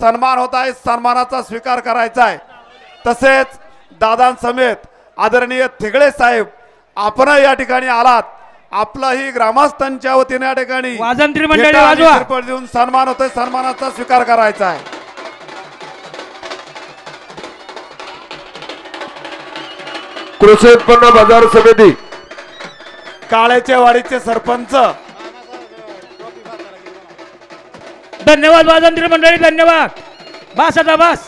सन्मान होत आहे, सन्मानाचा स्वीकार करायचा आहे। तसेच दादांसमेत आदरणीय थिगळे साहेब आपण या ठिकाणी आलात, आपलाही ग्रामस्थांच्या वतीने या ठिकाणी वाजंत्री मंडळी वाजवा देऊन सन्मान होतोय, सन्मानाचा स्वीकार करायचा आहे। कृषी उत्पन्न बाजार समिती काळेच्या वाडीचे सरपंच धन्यवाद। वाजंत्री मंडळी धन्यवाद। बस आता बस।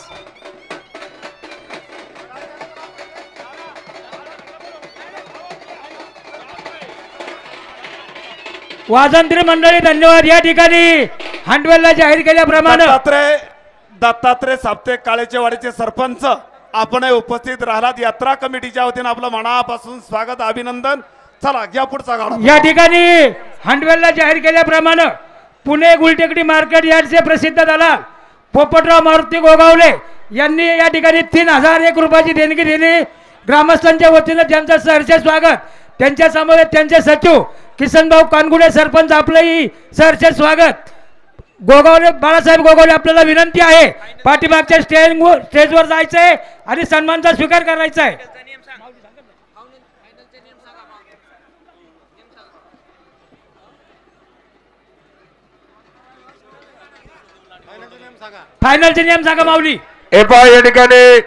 वाजंत्री मंडळी धन्यवाद। या ठिकाणी हांडवेलला जाहीर केल्याप्रमाणे दत्तात्रय साप्ते काळेचे वाडीचे सरपंच आपण उपस्थित राहिलात। यात्रा कमिटीच्या वतीने आपलं मनापासून स्वागत, अभिनंदन। चला घ्या पुढचा गाडा। या ठिकाणी हांडवेलला जाहीर केल्याप्रमाणे पुणे गुलटेकडी मार्केट यार्डचे प्रसिद्ध दलाल पोपटराव मारुती गोगावले यांनी या ठिकाणी 3001 रुपयाची देणगी दिली। ग्रामस्थांच्या वतीने त्यांचं सहर्ष स्वागत। त्यांच्या समोर त्यांचे सचिव किसनभाऊ कानगुडे सरपंच आपलंही सहर्ष स्वागत। गोगावले बाळासाहेब गोगावले आपल्याला विनंती आहे पाठीमागच्या स्टेजवर जायचंय आणि सन्मानचा स्वीकार करायचा आहे। फायनलचे नियम सांगा माऊली। हे पहा या ठिकाणी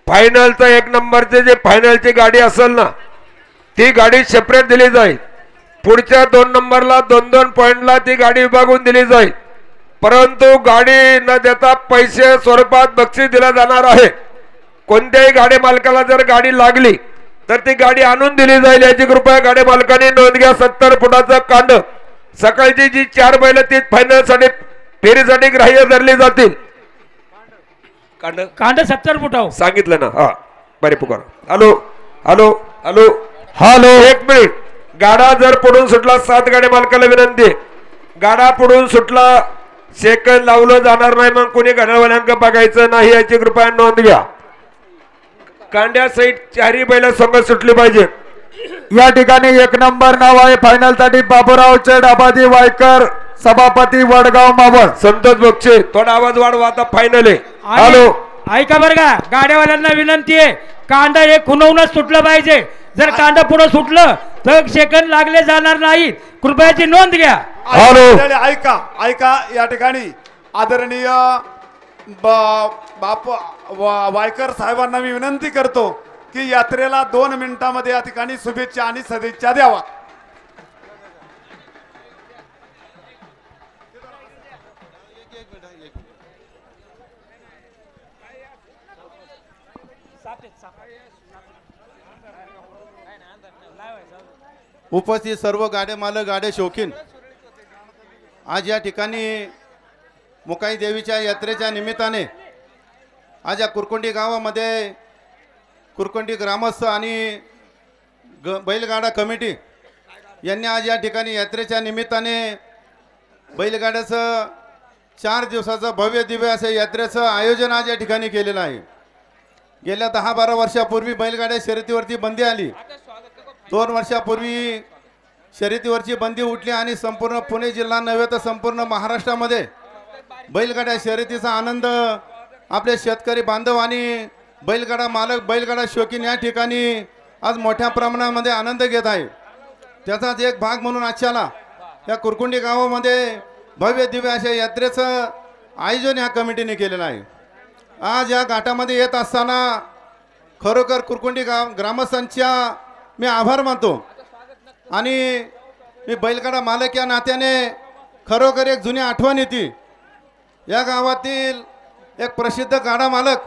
फायनलचा 1 नंबरचे जे फायनलची गाडी असेल ना ती गाडी सेपरेट दिली जाईल। पुढच्या 2 नंबरला 2-2 पॉइंटला ती गाडी विभागून दिली जाईल, परंतु गाडी न देता पैसे स्वरूपात बक्षीस दिला जाणार आहे। कोणत्याही गाडी मालकाला जर गाडी लागली तर ती गाडी आणून दिली जाईल याची कृपया गाडी मालकांनी नोंद घ्या। 70 फुटाचं कांड सकाळची जी 4 बैल ती फायनल साठी फेरीसाठी ग्राह्य धरली जातील। कांड 70 फुटाव सांगितलं ना। हा बरे पुकार। Hello hello hello hello 1 minute. गाडा जर पुढून सुटला 7 गाडी मालकाला विनंती, गाडा पुढून सुटला सेकंद लावलं जाणार नाही, मग कोणी गाड्यावाल्यांक बघायचं नाही याची कृपया नोंद घ्या। कांड्या सहित 4ही बैल संघ सुटली पाहिजे। या ठिकाणी 1 नंबर नाव आहे फायनल साठी बाबूराव चेडाबादी वायकर सभापती वडगाव मावळ संतोष बक्षे। थोडा आवाज वाढवा, आता फायनल आहे। हॅलो ऐका बरं का, गाड्यावाल्यांना विनंती आहे कांड हे खुणवूनच सुटलं पाहिजे। जर कांड पुढे सुटलं तर सेकंद लागले जाणार नाही, कृपयाची नोंद घ्या। ऐका ऐका या ठिकाणी आदरणीय बाप वायकर साहेबांना मी विनंती करतो की यात्रेला 2 मिनिटांमध्ये या ठिकाणी शुभेच्छा आणि सदिच्छा द्यावा। उपस्थित सर्व गाडे मालक, गाडे शौकीन, आज या ठिकाणी मुकाई देवीच्या यात्रेच्या निमित्ताने आज या कुरकुंडी गावामध्ये कुरकुंडी ग्रामस्थ आणि बैलगाडा कमिटी यांनी आज या ठिकाणी यात्रेच्या निमित्ताने बैलगाड्याचं 4 दिवसाचं भव्य दिव्य असं यात्रेचं आयोजन आज या ठिकाणी केलेलं आहे। गेल्या 10-12 वर्षापूर्वी बैलगाड्या शर्यतीवरती बंदी आली। 2 वर्षापूर्वी शर्यतीवरची बंदी उठली आणि संपूर्ण पुणे जिल्हा नव्हे तर संपूर्ण महाराष्ट्रामध्ये बैलगाड्या शर्यतीचा आनंद आपले शेतकरी बांधव आणि बैलगाडा मालक, बैलगाडा शौकीन या ठिकाणी आज मोठ्या प्रमाणामध्ये आनंद घेत आहे। त्याचाच एक भाग म्हणून आजच्याला या कुरकुंडी गावामध्ये भव्य दिव्य अशा यात्रेचं आयोजन या कमिटीने केलेलं आहे। आज या घाटामध्ये येत असताना खरोखर कुरकुंडी ग्रामस्थांच्या मी आभार मानतो आणि मी बैलगाडा मालक या नात्याने खरोखर एक जुनी आठवण येते। या गावातील एक प्रसिद्ध गाडा मालक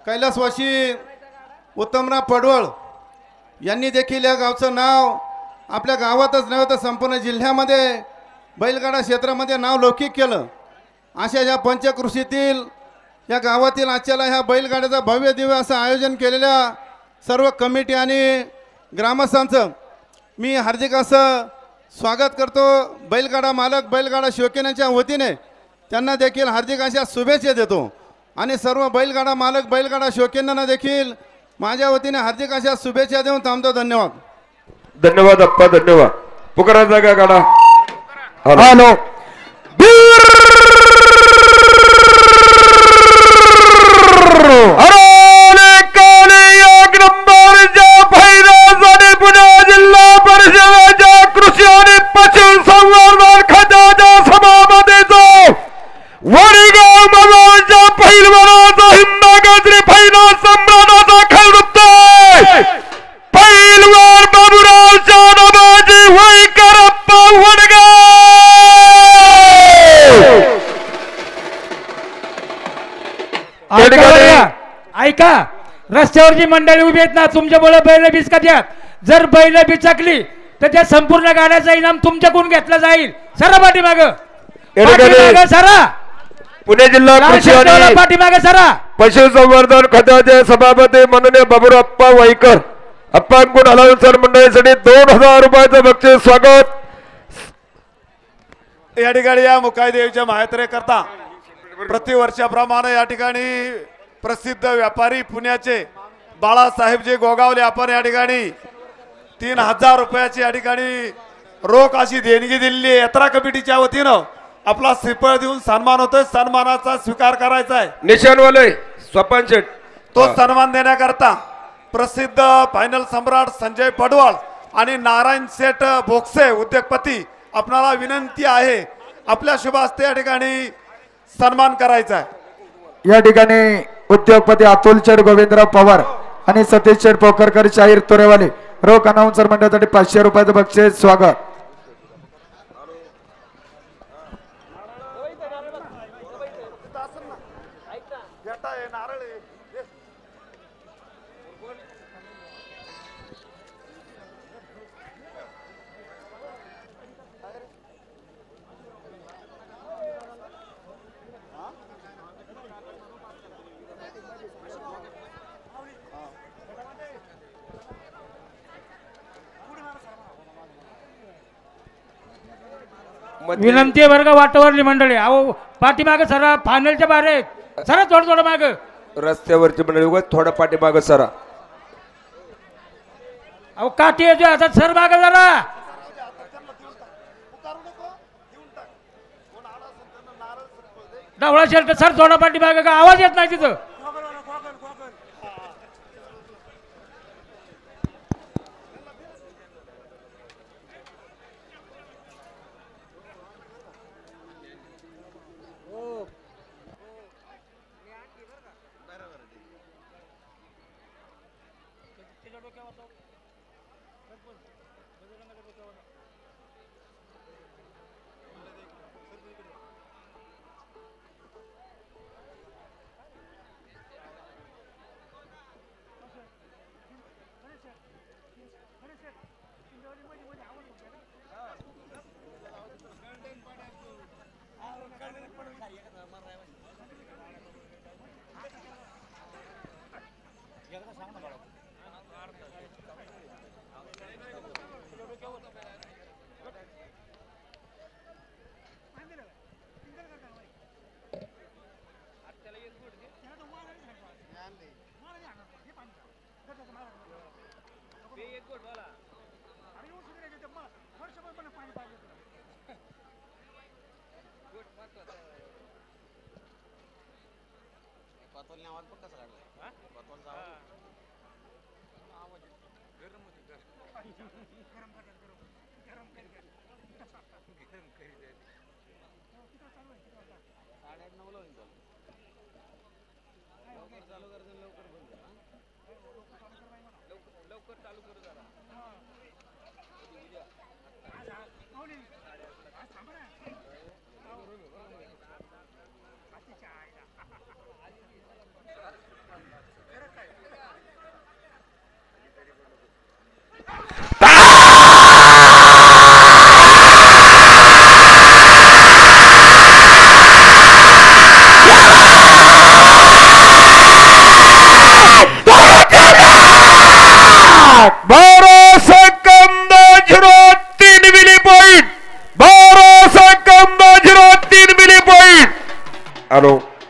कैलासवासी उत्तमराव पडवळ यांनी देखील या गावचं नाव आपल्या गावातच नव्हे तर संपूर्ण जिल्ह्यामध्ये बैलगाडा क्षेत्रामध्ये नाव लौकिक केलं। अशा या पंचकृषीतील या गावातील आजच्याला ह्या बैलगाड्याचं भव्य दिव्य असं आयोजन केलेल्या सर्व कमिटी आणि ग्रामस्थांचं मी हार्दिक असं स्वागत करतो। बैलगाडा मालक, बैलगाडा शौकीनांच्या वतीने त्यांना देखील हार्दिक अशा शुभेच्छा देतो आणि सर्व बैलगाडा मालक, बैलगाडा शौकीनांना देखील माझ्या वतीने हार्दिक अशा शुभेच्छा देऊन थांबतो। धन्यवाद। धन्यवाद अप्पा, धन्यवाद। पुकारा जागा गाडा। Hello hello 1 minute. गाडा जर पुढून सुटला 7 गाडी मालकाला विनंती, गाडा पुढून सुटला सेकंद लावलं जाणार नाही, मग कोणी गाड्यावाल्यांक बघायचं नाही याची कृपया नोंद घ्या। हॅलो पहिलवानाचा हिंदा गाजरे फायनल सम्राटाचा खेळ रुपतोय पहिलवान बाबूराव शानाबाजी वैकर अप्पा वडगाव. ऐका रस्त्यावरची मंडळी उभी आहेत ना तुमच्यामुळे बैल बिचकत्यात. जर बैल बिचकली तर त्या संपूर्ण गाड्याचा इनाम तुमच्याकडून घेतला जाईल. सरा पाठीमाग सरा. पुणे जिल्हा कृषी आणि पाठीमागे सरा. पशुसंवर्धन खात्याचे सभापती माननीय बाबूराप्पा वाईकर अप्पांकडून अलाउन्सर मंडळीसाठी 2000 रुपयाचं बक्षीस स्वागत. या ठिकाणी या मुकाईदेवीच्या माहेत्रे करता प्रतिवर्षाप्रमाणे या ठिकाणी प्रसिद्ध व्यापारी पुण्याचे बाळासाहेबजी गोगावले आपण या ठिकाणी 3000 रुपयाची या ठिकाणी रोख अशी देणगी दिलेली आहे. यात्रा कमिटीच्या वतीनं आपला श्रीफळ देऊन सन्मान होतोय. सन्मानाचा स्वीकार करायचा आहे. निशाणवाले स्वपन शेठ तो सन्मान देण्याकरता प्रसिद्ध फायनल सम्राट संजय पडवाळ आणि नारायण शेठ बोक्से उद्योगपती आपणाला विनंती आहे आपल्या शुभ हस्ते या ठिकाणी सन्मान करायचा आहे. या ठिकाणी उद्योगपती अतुल शेठ गोविंदराव पवार आणि सतीश शेठ पोखरकर शाहीर तोरेवाले रोख अनाउन्सर मंडळासाठी 500 रुपयाचं बक्षीस स्वागत. विनंती वर्ग वाटवरली मंडळी अहो पाठीमाग सरा. फायनलच्या बाहेर सरा थोडं माग. रस्त्यावरची मंडळी उगाच थोडा पाठीमाग सरा. अहो काठी येतोय आता सर माग जरा. डावळा शर्ट सर थोडा पाठीमाग का आवाज येत नाही तिथं.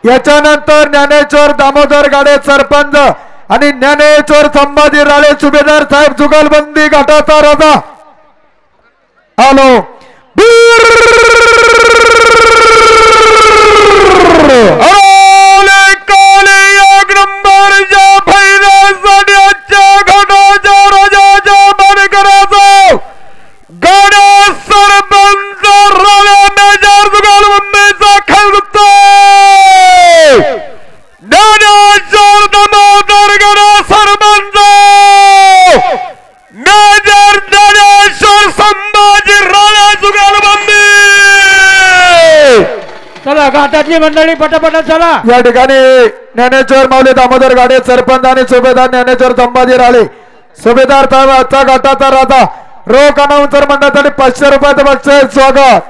याच्यानंतर ज्ञानेश्वर दामोदर गाडे सरपंच आणि ज्ञानेश्वर संभाजी राळे सुभेदार साहेब जुगलबंदी घाटाचा राजा. हॅलो मधली मंडळी पटापट चला. या ठिकाणी ज्ञानेश्वर माऊली दामोदर गाडे सरपंच आणि सुभेदार ज्ञानेश्वर संभाजी राळे सुभेदार आजचा गटाचा राजा रोख अनाउन्सर मंडळासाठी 500 रुपयाचं बक्षीस स्वागत.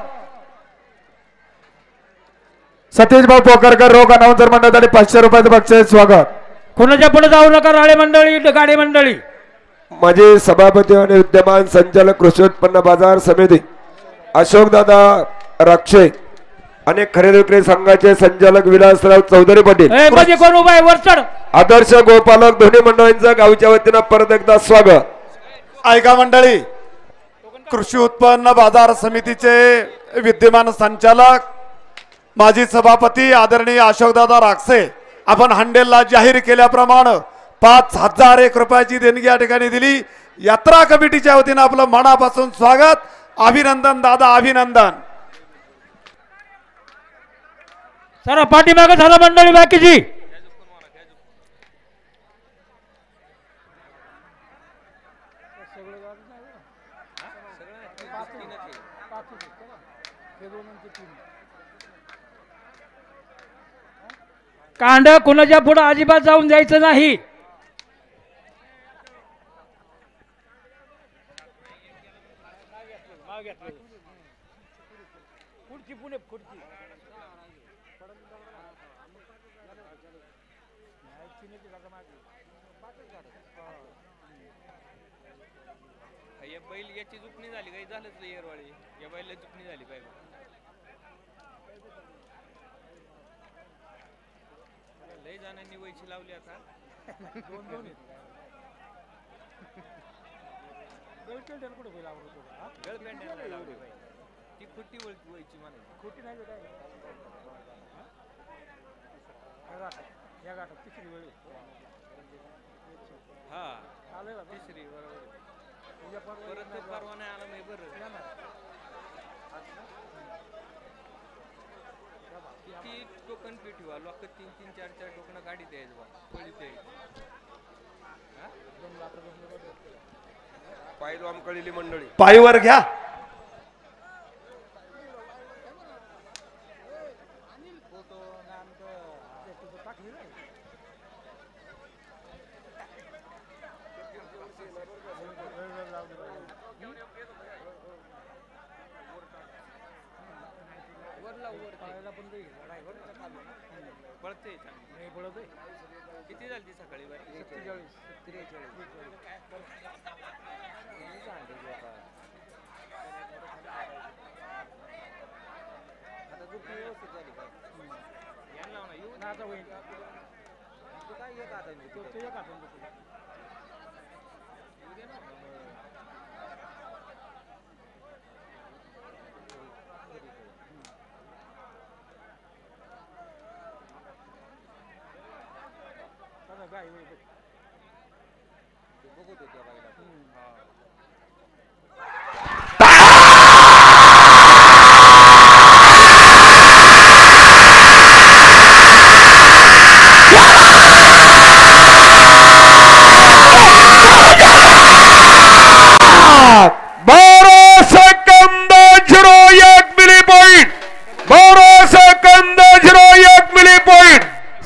सतीश भाऊ पोकरकर रोख अनाउन्सर मंडळासाठी 500 रुपयाचं बक्षीस स्वागत. कोणाच्या पुढे जाऊ नका राळे मंडळी गाडी मंडळी. माझे सभापती आणि विद्यमान संचालक कृषी उत्पन्न बाजार समिती अशोकदादा राक्षे आणि खरेदी विक्री संघाचे संचालक विलासराव चौधरी पाटील मध्ये कोण उभा आहे वरचढ. आदर्श गोपालक दोन्ही मंडळींचं गावच्या वतीनं परत एकदा स्वागत. ऐका मंडळी, कृषी उत्पन्न बाजार समितीचे विद्यमान संचालक माजी सभापती आदरणीय अशोकदादा राक्षे आपण हंडेलला जाहीर केल्याप्रमाणे 5,001 रुपयाची देणगी या ठिकाणी दिली. यात्रा कमिटीच्या वतीनं आपलं मनापासून स्वागत, अभिनंदन दादा, अभिनंदन. सर पाठीमागे झाला मंडळी बाकीची. कांड कुणाच्या पुढे अजिबात जाऊन द्यायचं नाही. बैल याची जुपणी झाली काही झालंच येरवाळी या बैला जुपणी झाली पाहिजे. लय जणांनी वैची लावली आता. ती खुट्टी वळची म्हणायची. खुट्टी नाही हा तिसरी बरोबर. परत परवा नाही आला नाही बरं. किती टोकन पेटी वा लोक 3-3, 4-4 टोकन गाडी द्यायचं बा पळी द्यायची. पायलवान कळलेली मंडळी पायीवर घ्या. पळते किती झाली ती सकाळी बारी? 43. आता दुखी व्यवस्थित झाली काय यांना ना येऊ ना आता होईल काय येत आता येऊ दे ना. बघू दे त्या बाईला.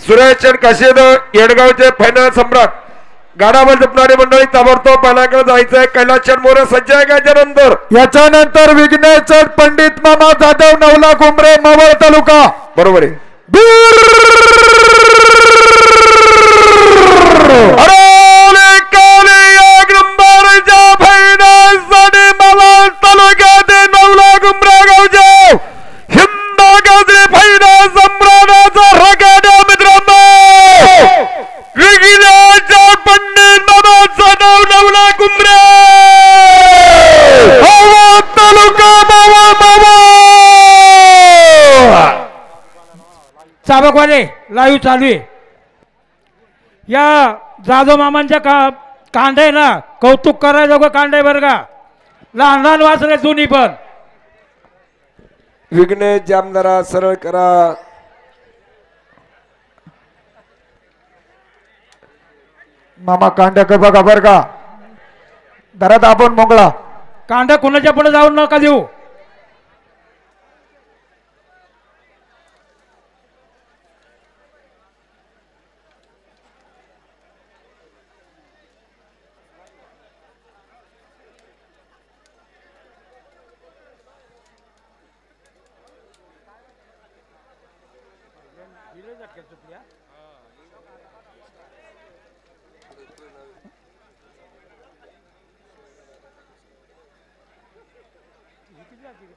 सुरेश काशीद येडगावचे फायनल सम्राट गाडावर जपणारी मंडळी ताबडतोब पालाकडे जायचंय. कैलास मोरे सज्ज आहे का याच्यानंतर? याच्यानंतर विघ्नेश पंडित मामा जाधव 9 लाख उमरे मावळ तालुका. बरोबर आहे. तालुक्यात 9 लाख उमरा गावचे हिंद गाजरे फायनल सम्राटाचा रगाड्या मित्रांनो विघ्नेश पंडित मामा जाधव 9 लाख उमरे तालुका मावळ. चाबकवाले लाईव्ह चालू आहे. या जाधव मामांच्या कांड आहे ना, कौतुक करायचं कांड आहे बरं का. लहान लहान वाचले दोन्ही पण. विघ्नेश जामदारा सरळ करा. मामा कांड्या बघा बर का. दरात आपण मोकळा. कांड कुणाच्या पुढे जाऊन नका देऊ.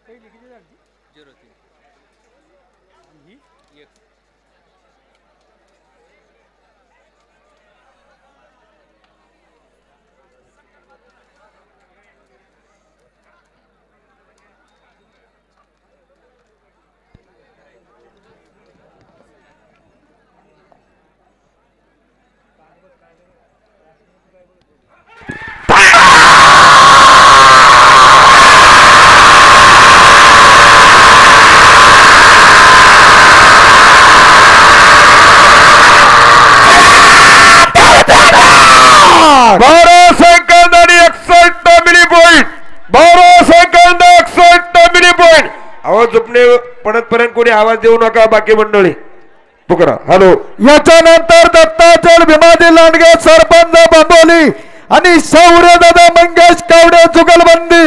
पहिली किती झाली 0-3 ही 1 12 सेकंद आणि 61 milli point 12 second 61 milli point. आवाज झोपणे पडतपर्यंत कोणी आवाज देऊ नका. बाकी मंडळी पुकारा. हॅलो. याच्यानंतर दत्ताचल भीमाजी लांडगे सरपंच बांबोली आणि शौर्य दादा मंगेश कावडे जुगलबंदी.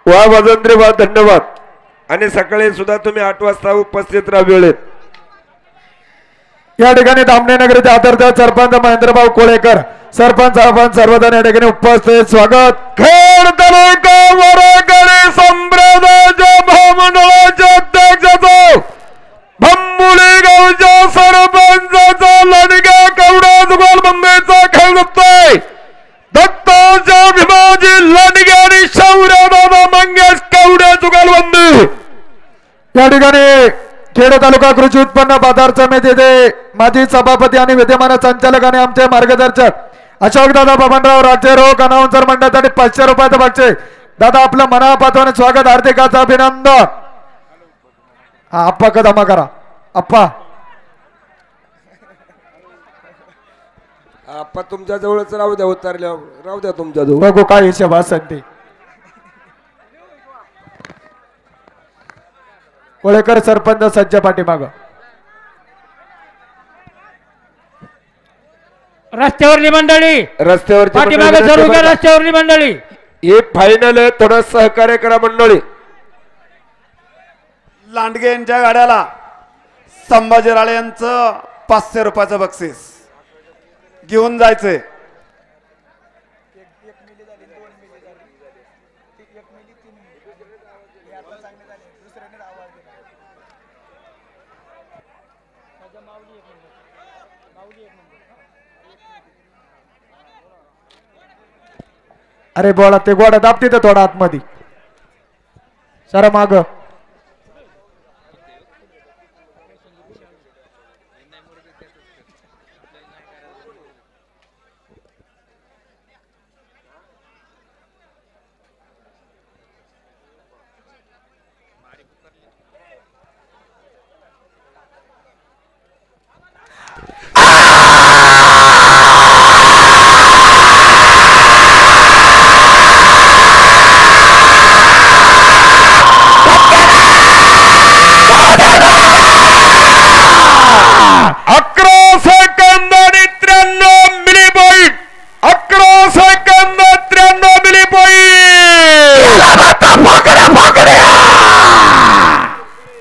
वा वजंद्री वा धन्यवाद. आणि सकाळी सुद्धा तुम्ही 8 वाजता उपस्थित राहा वेळेत. या ठिकाणी धामणे नगरीचे आदरचे सरपंच महेंद्रभाऊ कोळेकर सरपंच आपण सर्वजण या ठिकाणी उपस्थित. स्वागत. खेड तालुका वरगडे संप्रदायाच्या महामंडळाच्या अध्यक्षाचा भंबुली गावच्या सरपंचाचा लांडगा कावडा जुगलबंदीचा खेळ जमतोय. दत्ताच्या भीमाजी लांडगे आणि शौर्यदादा मंगेश कावडे जुगलबंदी. या ठिकाणी खेड तालुका कृषी उत्पन्न बाजार समितीचे माजी सभापती आणि विद्यमान संचालक आणि आमचे मार्गदर्शक अशोकदादा बबनराव राजे रोख अनाउन्सर मंडळासाठी 500 रुपयाचं बक्षीस. दादा आपलं मनापासून स्वागत. हार्दिकाचं अभिनंदन. हा आप्पा कदमा करा. आप्पा आप्पा तुमच्या जवळच राहू द्या. उतरल्यावर राहू द्या तुमच्या जवळ. बघू काय हिशोब असेल ते. कोळेकर सरपंच सज्ज पाठीमाग. रस्त्यावरली मंडळी रस्त्यावरची पाठीमागे सर्व रस्त्यावरली मंडळी हे फायनल आहे. थोडं सहकार्य करा मंडळी. लांडगे यांच्या गाड्याला संभाजी राळे यांचं 500 रुपयाचं बक्षीस घेऊन जायचंय. अरे बोळा ते गोडा दाबते तर थोडा आतमध्ये सर माग.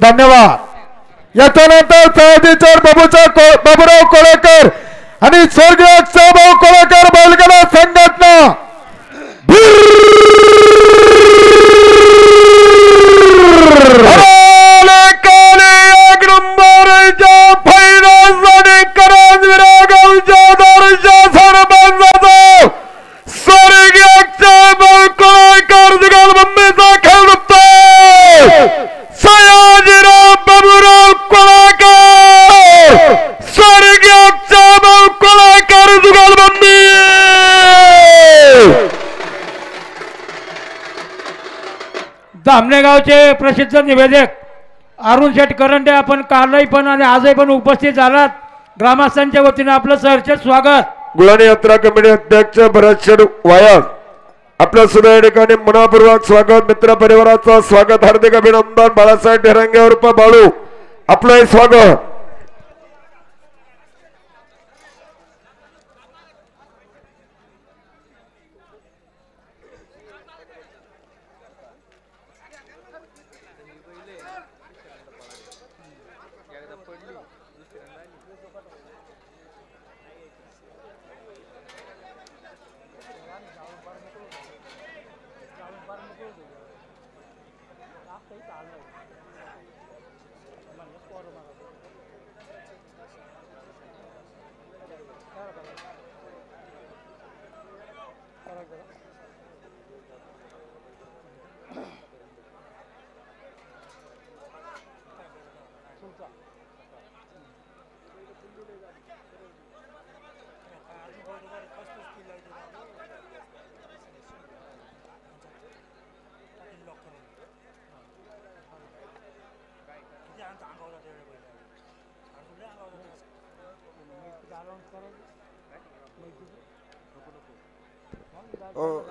धन्यवाद. याच्यानंतर सयाजीचर बाबूराव कोळेकर आणि स्वर्गीय भाऊ कोळेकर बैलगाडा संघटना. स्वर्गीय कोळेकर धामणेगावचे प्रसिद्ध निवेदक अरुण शेठ करंडे आपण कालही पण आणि आजही पण उपस्थित झालात. ग्रामस्थांच्या वतीने आपलं सहर्ष स्वागत. गुळाणी यात्रा कमिटी अध्यक्ष भरत शेठ वायर आपलं सुद्धा या ठिकाणी मनापूर्वक स्वागत. मित्र परिवाराचं स्वागत, हार्दिक अभिनंदन. बाळासाहेब ढेरंगे उर्फ बाळू आपलं स्वागत. एकदा पडली दुसऱ्यांदा आली.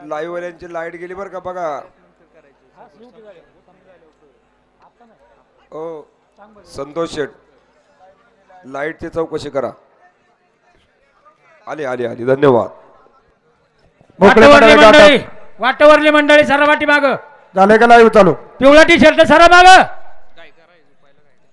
लाईव्ह वाल्यांची लाईट गेली बरं का बघा. ओ संतोष शेठ लाईटची चौकशी करा. आली आली आली, धन्यवाद. मोकळे वाटवरली मंडळी मंडळी गातात. वाटवरली मंडळी सरा वाटी माग. झाले का लाईव्ह चालू? पिवळा टी शर्ट सरा माग. काय करायचं पहिलं काय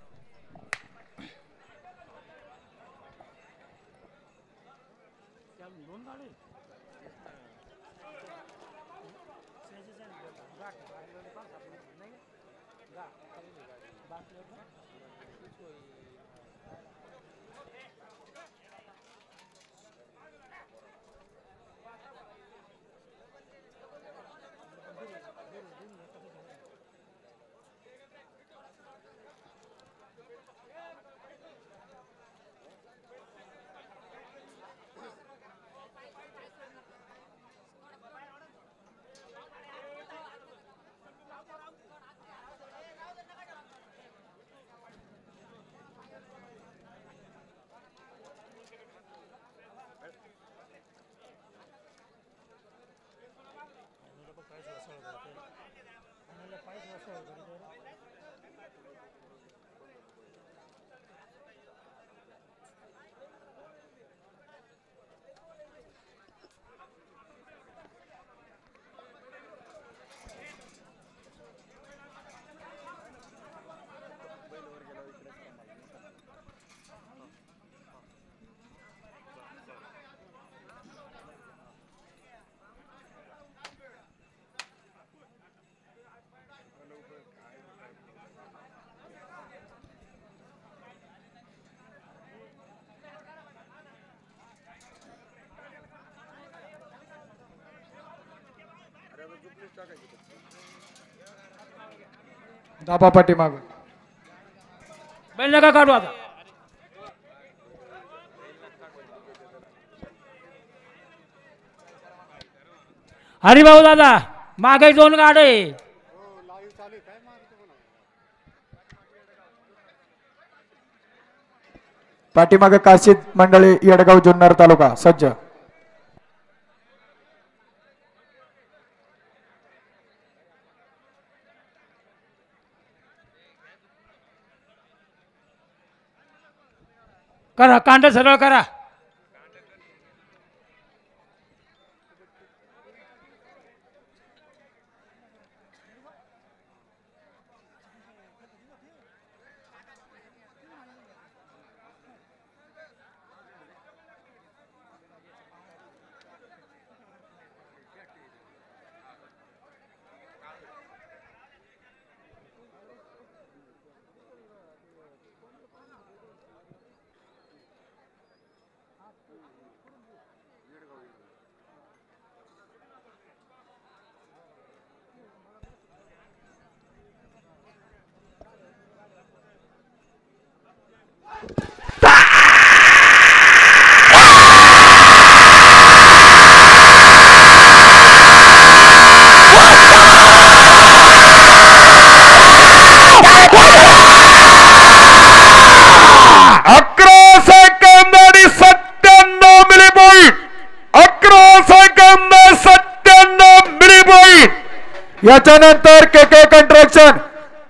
धापा पाठी माग. बैल नका काढू आता. हरिभाऊ दादा मागे 2 गाडे. पाठीमागे काशीद मंडळी येडगाव जुन्नर तालुका सज्ज. करा कांड सरळ करा. याच्यानंतर के के कंस्ट्रक्शन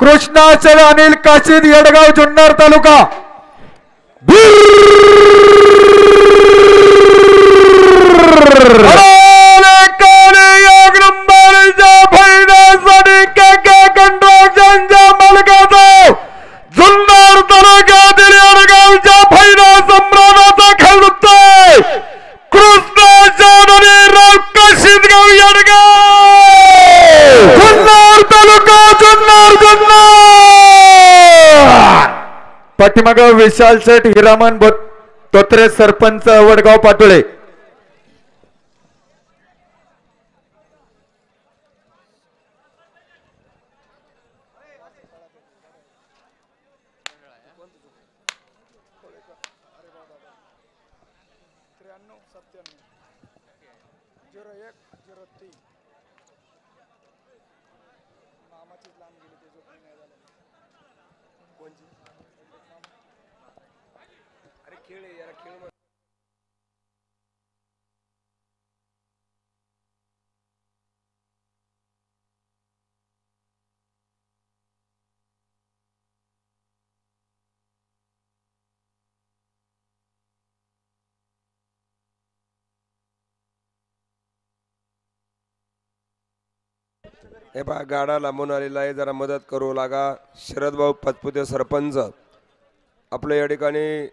कृष्णाचल अनिल काशीद येडगाव जुन्नर तालुका जुन्नर तालुक्यातील येडगावच्या फायदा सम्राटाचा खेळ होतोय कृष्णाचल अनिल काशीद गाव येडगाव जुन्नर तालुका जुन्नर पाठीमाग विशाल शेठ हिरामन तोत्रे सरपंच वडगाव पाटोळे हे पहा गाडा लांबून आलेला आहे जरा मदत करू लागा शरद भाऊ पचपुते सरपंच आपल्या या ठिकाणी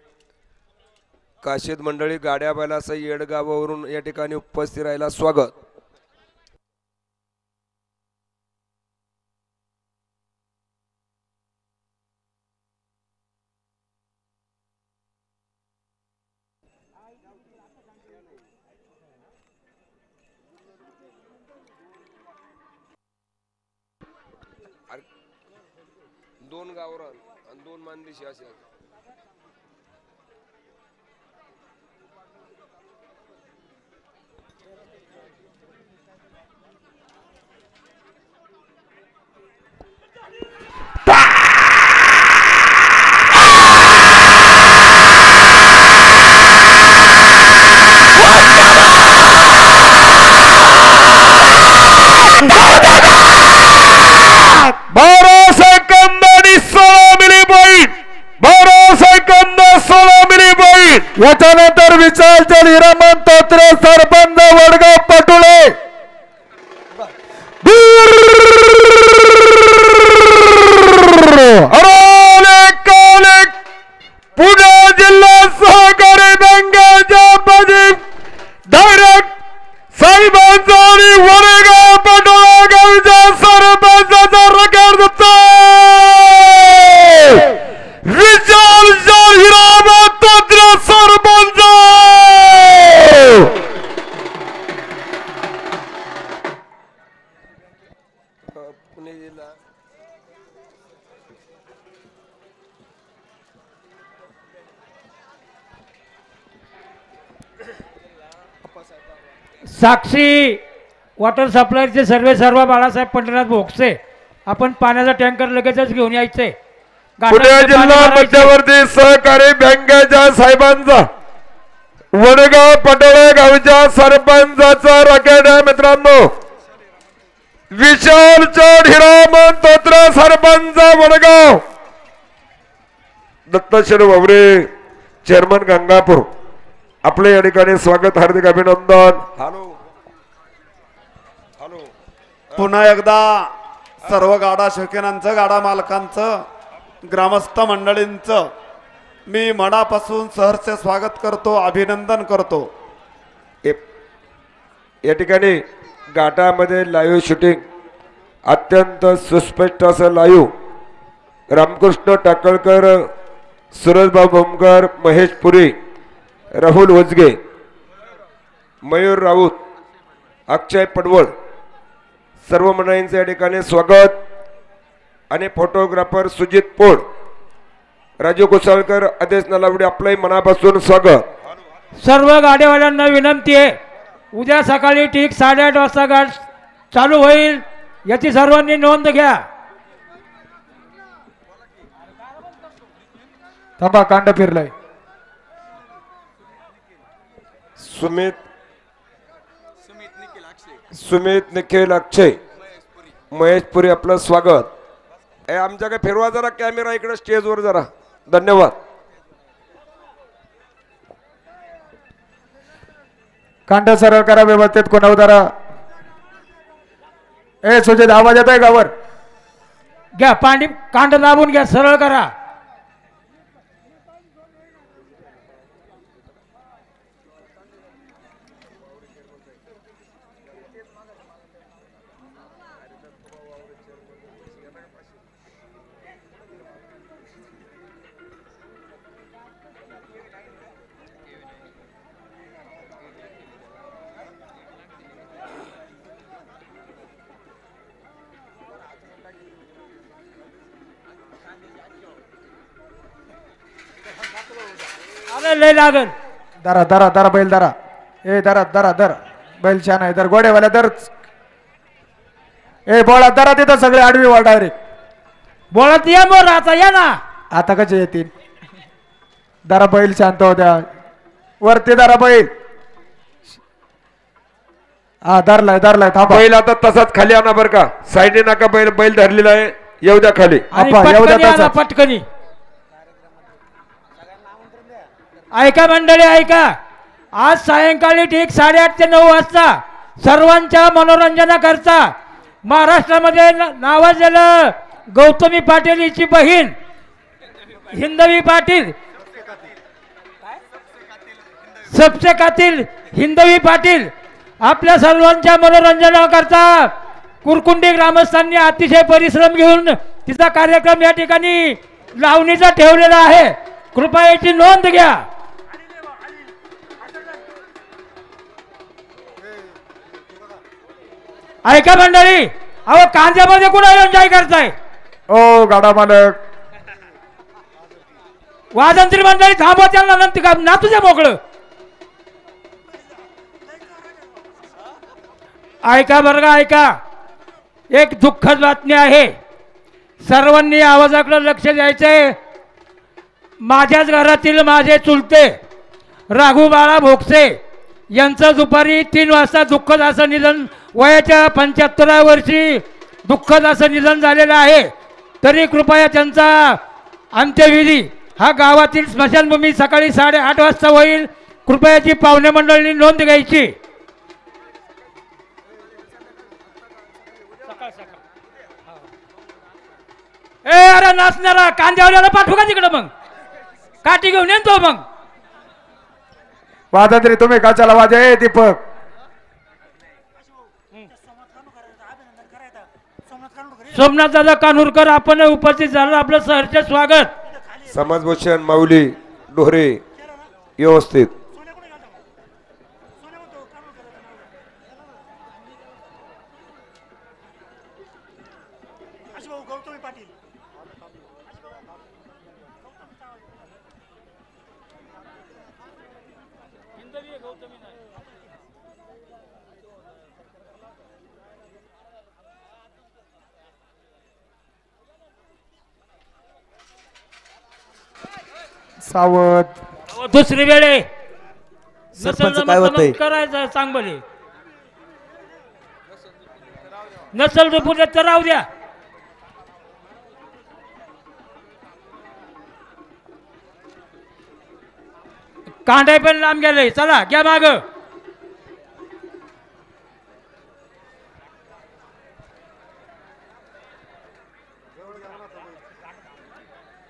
काशीद मंडळी गाड्या बैलासह येडगावावरून या ठिकाणी उपस्थित राहायला स्वागत दोन गावरान आणि दोन मानदेशी असे याच्यानंतर विशाल शेठ हिरामन तोत्रे सरपंच वडगाव पाटोळे पुणे जिल्हा सहकारी बँकेच्या डायरेक्ट साहेबांचा आणि वडगाव पाटोळा गावच्या सरपंचाचा रेकॉर्ड विशाल शेठ हिरामन तोत्रे सरपंच पुणे जिल्हा साक्षी वॉटर सप्लायचे सर्व बाळासाहेब पंढरीनाथ भोगसे आपण पाण्याचा टँकर लगेचच घेऊन यायचे पुणे जिल्हा मध्यवर्ती सहकारी बँकेच्या साहेबांचा वडगाव पटोळे गावच्या सरपंचाचा रॅकेट आहे मित्रांनो विशाल शेठ हिरामन तोत्रे सरपंच वडगाव दत्तशेठ वावरे चेअरमन गंगापूर आपले या ठिकाणी स्वागत हार्दिक अभिनंदन हॅलो हॅलो पुन्हा एकदा सर्व गाडा शौकीनांचं गाडा मालकांचं ग्रामस्थ मंडळींचं मी मनापासून सहर्ष स्वागत करतो अभिनंदन करतो या ठिकाणी घाटामध्ये लाईव्ह शूटिंग अत्यंत सुस्पष्ट असं लाईव्ह रामकृष्ण टाकळकर सुरजभाऊ भोमकर महेश पुरी राहुल वजगे मयूर राऊत अक्षय पडवळ सर्व मंडळींचे या ठिकाणी स्वागत आणि फोटोग्राफर सुजित पोळ राजू कुसाळकर आदेश नलावडे आपलंही मनापासून स्वागत सर्व गाडीवाल्यांना विनंती आहे उद्या सकाळी ठीक 8:30 वाजता गाडी चालू होईल याची सर्वांनी नोंद घ्या थांबा कांड फिरलाय सुमित निखिल अक्षय महेशपुरी आपलं स्वागत. आमच्याकडे फिरवा जरा कॅमेरा इकडे स्टेजवर जरा. धन्यवाद. कांड सरळ करा व्यवस्थित कोणावदारा. सुजित आवाज येत आहे गावर. घ्या पाणी कांड दाबून घ्या सरळ करा. लय लागल. दरा दरा दरा बैल दरा. दरा दरा दर बैल छान आहे. दर गोडेवाल्या दर. बोळा दरा तिथं सगळे आडवी वा डायरेक्ट. बोलत या मोर आता या ना. आता कसे येतील. दरा बैल शांत होत्या. वरती दरा बैल. हा धरलाय धरलाय थांबा. बैल आता तसाच खाली आणा बरं का. साईडने नका बैल. बैल धरलेला आहे. येऊ द्या खाली. आणि आप्पा, एवढ्या पटकनी आला, तासात. पटकनी. ऐका मंडळी ऐका. आज सायंकाळी ठीक 8:30 ते 9 वाजता सर्वांच्या मनोरंजनाकरता महाराष्ट्रामध्ये नावाजलेलं गौतमी पाटील हिची बहीण हिंदवी पाटील, सबसे कातील हिंदवी पाटील आपल्या सर्वांच्या मनोरंजनाकरता कुरकुंडी ग्रामस्थांनी अतिशय परिश्रम घेऊन तिचा कार्यक्रम या ठिकाणी लावणीचा ठेवलेला आहे. कृपया याची नोंद घ्या. ऐका मंडळी, अहो कांद्यामध्ये कुणा एन्जॉय करताय? ओ गाडा मालक. वाजंत्री मंडळी थांबवा त्यांना नंतर का ना तुझ्या मोकळं. ऐका बरं का ऐका. एक दुःखद बातमी आहे. सर्वांनी आवाजाकडे लक्ष द्यायचंय. माझ्याच घरातील माझे चुलते राघू बाळा भोगसे यांचं दुपारी 3 वाजता दुःखद असं निधन, वयाच्या 75व्या वर्षी दुःखद असं निधन झालेलं आहे. तरी कृपया त्यांचा अंत्यविधी हा गावातील स्मशानभूमी सकाळी 8:30 वाजता होईल. कृपयाची पाहुणे मंडळींनी नोंद घ्यायची. अरे नाचणारा कांद्यावाल्याला पाठवू का तिकडं? मग काठी घेऊन येतो. मग वाजंत्री तुम्ही काचाला वाजे. दीपक सोमनाथ दादा कानूरकर आपण उपस्थित झालं. आपलं सहर्ष स्वागत. समाजभूषण माऊली डोहरे व्यवस्थित. सावध. दुसरी वेळे सरपंच काय होतंय? करायचं सांग बरे. नसल तर पुढे तर राहू द्या. कांडाय पण लांब गेले. चला घ्या माग.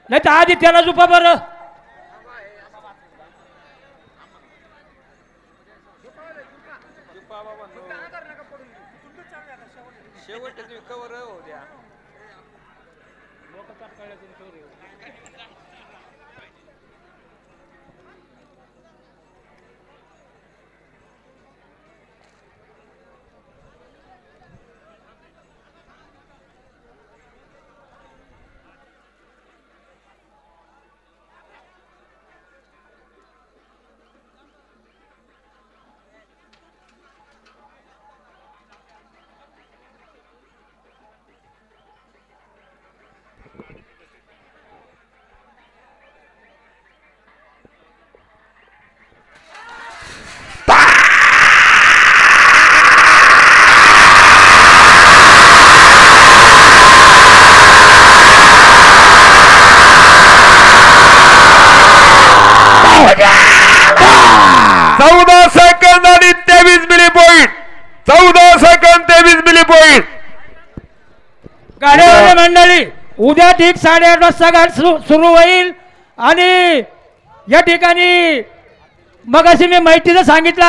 नाही तर आधी त्याला झुपा बरं. 14 सेकंद आणि 23 milli point. 14 second 23 milli point. गाड्यावाले मंडळी उद्या ठीक 8:30 वाजता गाडी सुरू होईल. आणि या ठिकाणी मगाशी मी माहितीचं सांगितलं.